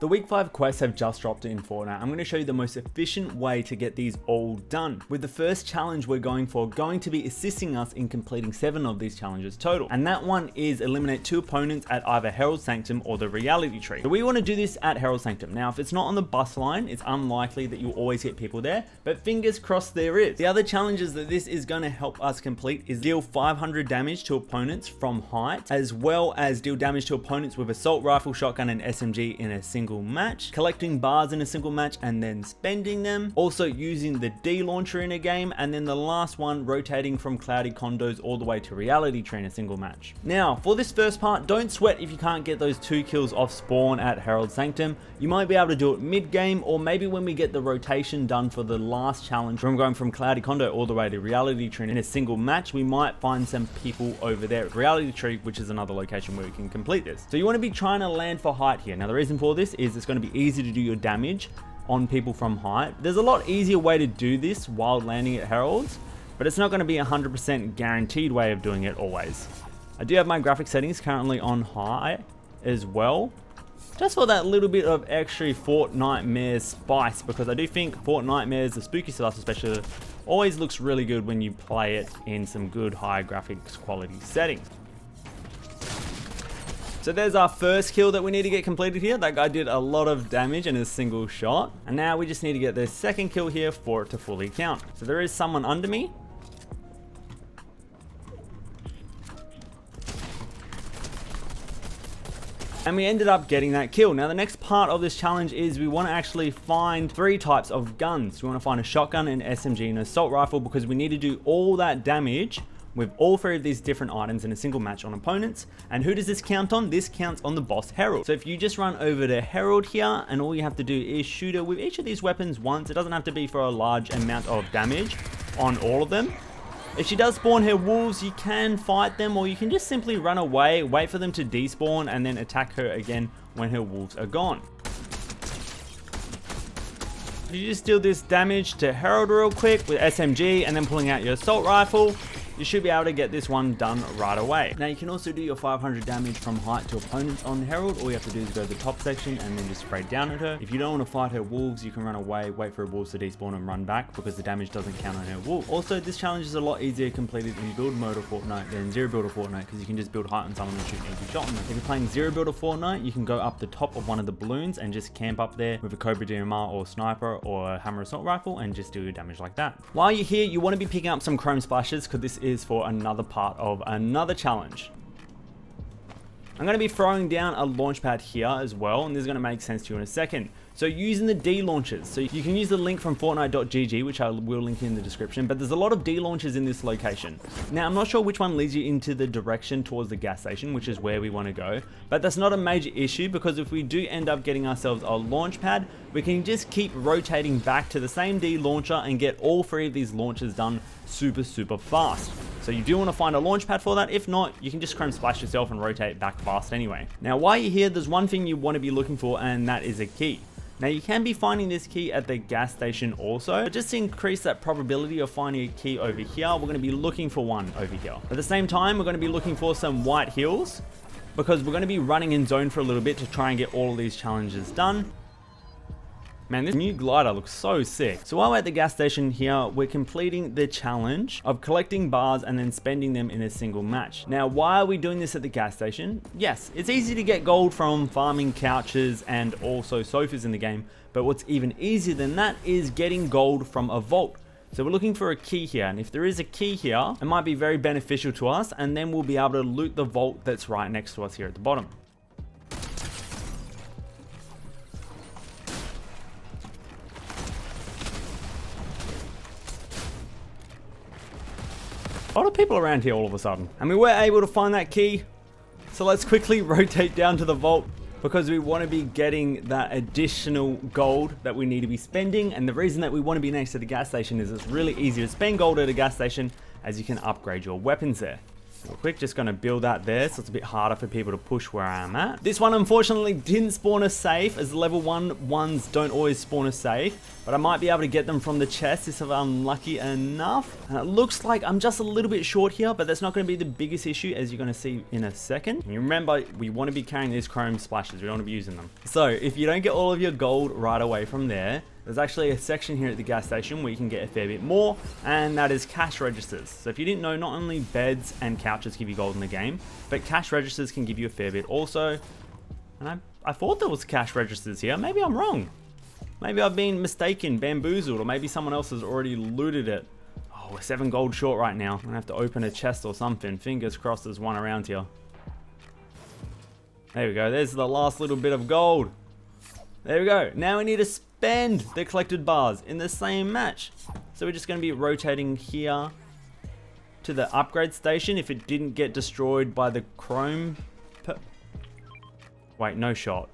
The week 5 quests have just dropped in Fortnite. I'm going to show you the most efficient way to get these all done. With the first challenge we're going to be assisting us in completing 7 of these challenges total. And that one is eliminate 2 opponents at either Herald Sanctum or the Reality Tree. So we want to do this at Herald Sanctum. Now, if it's not on the bus line, it's unlikely that you'll always hit people there, but fingers crossed there is. The other challenges that this is going to help us complete is deal 500 damage to opponents from height, as well as deal damage to opponents with assault rifle, shotgun, and SMG in a single match, collecting bars in a single match and then spending them, also using the D launcher in a game, and then the last one rotating from cloudy condos all the way to Reality Tree in a single match. Now for this first part, don't sweat if you can't get those 2 kills off spawn at Herald Sanctum. You might be able to do it mid game, or maybe when we get the rotation done for the last challenge from going from cloudy condo all the way to Reality Tree in a single match, we might find some people over there at Reality Tree, which is another location where we can complete this. So you want to be trying to land for height here. Now the reason for this is it's going to be easy to do your damage on people from height. There's a lot easier way to do this while landing at Heralds, but it's not going to be 100% guaranteed way of doing it always. I do have my graphic settings currently on high as well, just for that little bit of extra Fortnite spice, because I do think Fortnite, the spooky stuff especially, always looks really good when you play it in some good high graphics quality settings. So there's our first kill that we need to get completed here. That guy did a lot of damage in a single shot. And now we just need to get the second kill here for it to fully count. So there is someone under me. And we ended up getting that kill. Now the next part of this challenge is we want to actually find 3 types of guns. We want to find a shotgun, an SMG, and an assault rifle, because we need to do all that damage with all 3 of these different items in a single match on opponents. And who does this count on? This counts on the boss Herald. So if you just run over to Herald here, and all you have to do is shoot her with each of these weapons once. It doesn't have to be for a large amount of damage on all of them. If she does spawn her wolves, you can fight them, or you can just simply run away, wait for them to despawn, and then attack her again when her wolves are gone. You just deal this damage to Herald real quick with SMG, and then pulling out your assault rifle. You should be able to get this one done right away. Now you can also do your 500 damage from height to opponents on Herald. All you have to do is go to the top section and then just spray down at her. If you don't want to fight her wolves, you can run away, wait for her wolves to despawn and run back, because the damage doesn't count on her wolf. Also, this challenge is a lot easier completed in build mode of Fortnite than zero build of Fortnite, because you can just build height on someone and shoot every shot on them. If you're playing zero build of Fortnite, you can go up the top of one of the balloons and just camp up there with a Cobra DMR or sniper or a hammer assault rifle and just do your damage like that. While you're here, you want to be picking up some chrome splashes, because this is for another part of another challenge. I'm going to be throwing down a launch pad here as well, and this is going to make sense to you in a second. So using the D launchers, so you can use the link from fortnite.gg, which I will link in the description, but there's a lot of D launchers in this location. Now I'm not sure which one leads you into the direction towards the gas station, which is where we want to go, but that's not a major issue, because if we do end up getting ourselves a launch pad, we can just keep rotating back to the same D launcher and get all 3 of these launches done super fast. So you do want to find a launch pad for that. If not, you can just chrome splash yourself and rotate back fast anyway. Now while you're here, there's one thing you want to be looking for, and that is a key. Now you can be finding this key at the gas station also, but just to increase that probability of finding a key over here, we're going to be looking for one over here. At the same time, we're going to be looking for some white heals, because we're going to be running in zone for a little bit to try and get all of these challenges done. Man, this new glider looks so sick. So while we're at the gas station here, we're completing the challenge of collecting bars and then spending them in a single match. Now, why are we doing this at the gas station? Yes, it's easy to get gold from farming couches and also sofas in the game, but what's even easier than that is getting gold from a vault. So we're looking for a key here, and if there is a key here, it might be very beneficial to us, and then we'll be able to loot the vault that's right next to us here at the bottom. A lot of people around here all of a sudden. And we were able to find that key. So let's quickly rotate down to the vault, because we want to be getting that additional gold that we need to be spending. And the reason that we want to be next to the gas station is it's really easy to spend gold at a gas station, as you can upgrade your weapons there. Real quick, just going to build that there so it's a bit harder for people to push where I am at. This one unfortunately didn't spawn a safe, as level 1 ones don't always spawn a safe, but I might be able to get them from the chest if I'm lucky enough. And it looks like I'm just a little bit short here, but that's not going to be the biggest issue, as you're going to see in a second. And you remember, we want to be carrying these chrome splashes. We don't want to be using them. So if you don't get all of your gold right away from there, there's actually a section here at the gas station where you can get a fair bit more, and that is cash registers. So if you didn't know, not only beds and couches give you gold in the game, but cash registers can give you a fair bit also. And I thought there was cash registers here. Maybe I'm wrong. Maybe I've been mistaken, bamboozled, or maybe someone else has already looted it. Oh, we're 7 gold short right now. I'm gonna have to open a chest or something. Fingers crossed there's one around here. There we go. There's the last little bit of gold. There we go. Now we need to spend the collected bars in the same match. So we're just going to be rotating here to the upgrade station if it didn't get destroyed by the chrome. Wait, no shot.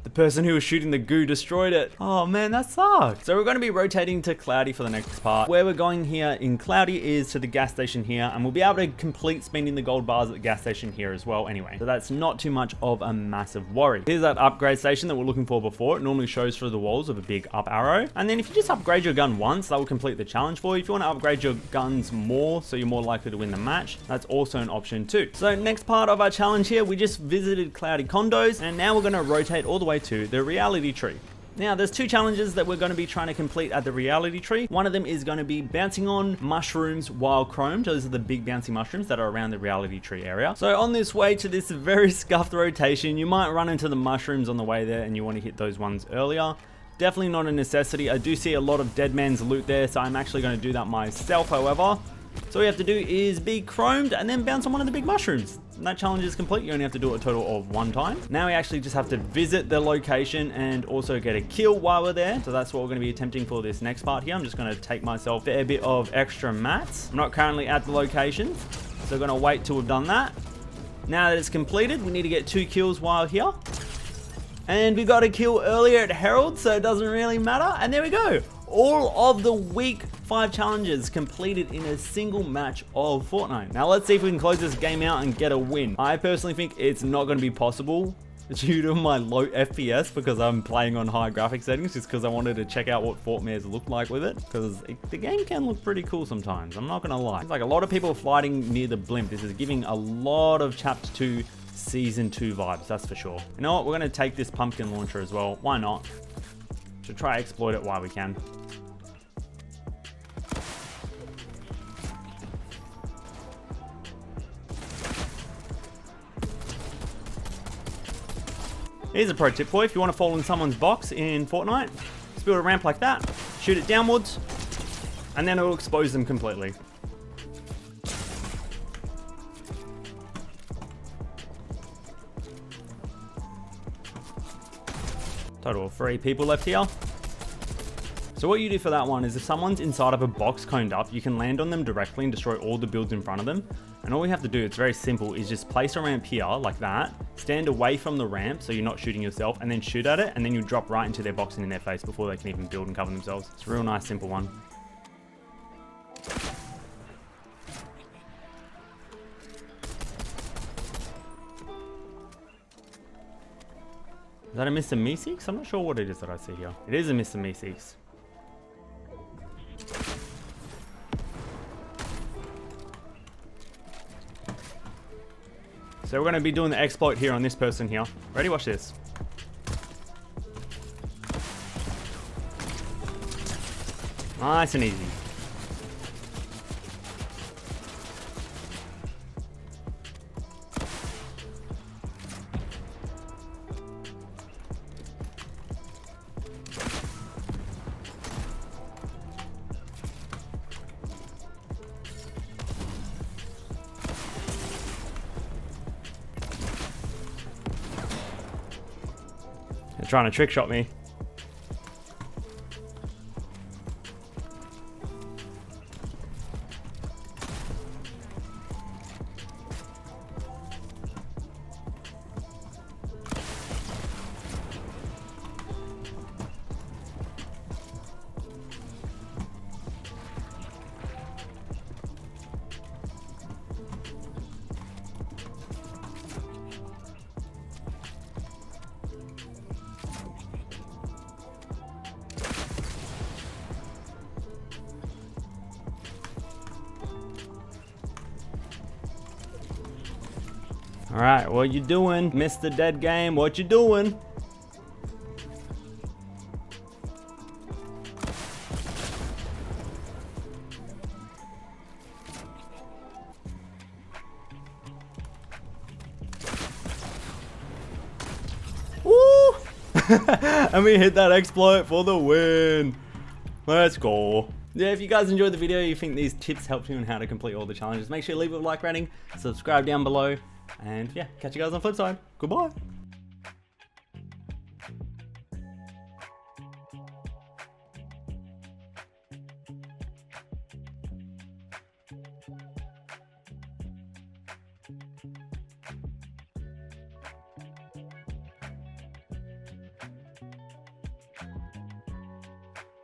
The person who was shooting the goo destroyed it. Oh man, that sucks. So we're going to be rotating to Cloudy for the next part. Where we're going here in Cloudy is to the gas station here, and we'll be able to complete spending the gold bars at the gas station here as well anyway. So that's not too much of a massive worry. Here's that upgrade station that we're looking for before. It normally shows through the walls with a big up arrow. And then if you just upgrade your gun once, that will complete the challenge for you. If you want to upgrade your guns more, so you're more likely to win the match, that's also an option too. So next part of our challenge here, we just visited Cloudy Condos, and now we're going to rotate all the way to the reality tree. Now there's 2 challenges that we're going to be trying to complete at the reality tree. One of them is going to be bouncing on mushrooms while chromed. Those are the big bouncy mushrooms that are around the reality tree area. So on this way to this very scuffed rotation, you might run into the mushrooms on the way there, and you want to hit those ones earlier. Definitely not a necessity. I do see a lot of dead man's loot there, so I'm actually going to do that myself, however. So all you have to do is be chromed and then bounce on one of the big mushrooms. And that challenge is complete. You only have to do it a total of 1 time. Now we actually just have to visit the location and also get a kill while we're there. So that's what we're going to be attempting for this next part here. I'm just going to take myself a bit of extra mats. I'm not currently at the location, so we're going to wait till we've done that. Now that it's completed, we need to get 2 kills while here. And we got a kill earlier at Herald, so it doesn't really matter. And there we go. All of the week 5 challenges completed in a single match of Fortnite. Now let's see if we can close this game out and get a win. I personally think it's not going to be possible due to my low FPS, because I'm playing on high graphic settings, just because I wanted to check out what Fort Mares look like with it, because the game can look pretty cool sometimes. I'm not going to lie. It's like a lot of people fighting near the blimp. This is giving a lot of Chapter 2 Season 2 vibes, that's for sure. You know what? We're going to take this pumpkin launcher as well. Why not? Should try exploit it while we can. Here's a pro tip for you. If you want to fall in someone's box in Fortnite, just build a ramp like that, shoot it downwards, and then it will expose them completely. Total of 3 people left here. So what you do for that one is if someone's inside of a box coned up, you can land on them directly and destroy all the builds in front of them. And all we have to do, it's very simple, is just place a ramp here like that, stand away from the ramp so you're not shooting yourself, and then shoot at it, and then you drop right into their box and in their face before they can even build and cover themselves. It's a real nice, simple one. Is that a Mr. Meeseeks? I'm not sure what it is that I see here. It is a Mr. Meeseeks. So we're going to be doing the exploit here on this person here. Ready? Watch this. Nice and easy. They're trying to trick shot me. Alright, what you doing, Mr. Dead Game? What you doing? Woo! And we hit that exploit for the win. Let's go. Yeah, if you guys enjoyed the video, you think these tips helped you on how to complete all the challenges, make sure you leave a like rating, subscribe down below, and yeah, catch you guys on the flip side. Goodbye.